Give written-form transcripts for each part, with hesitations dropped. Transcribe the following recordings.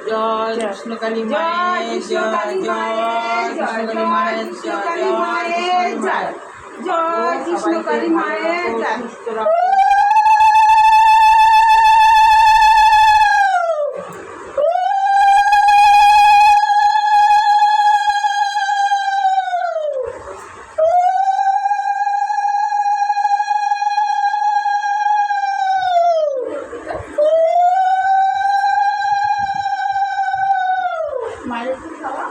জয় কৃষ্ণকালী মায়ের জয়, জয় কৃষ্ণকালী মায়ের জয়, জয় কৃষ্ণকালী মায়ের জয়। মায়ের একটু খাওয়া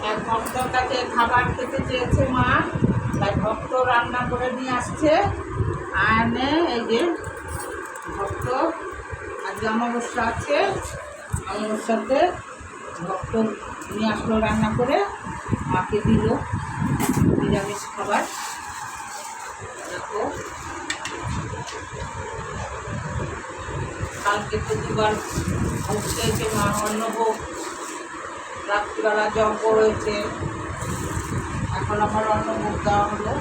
এক ভক্তর কাছে খাবার খেতে চেয়েছে মা, তাই ভক্ত রান্না করে নিয়ে আসছে। আনে এই যে ভক্ত, আজকে অমাবস্যা আছে, অমাবস্যাতে ভক্ত নিয়ে আসলো রান্না করে, মাকে দিল নিরামিষ খাবার। দেখো কালকে তো দুবার ভোগ খেয়েছে মা, অন্নভোগ, রাত্রিবেলা যজ্ঞ রয়েছে, এখন আমার অন্নভোগ দেওয়া হলো।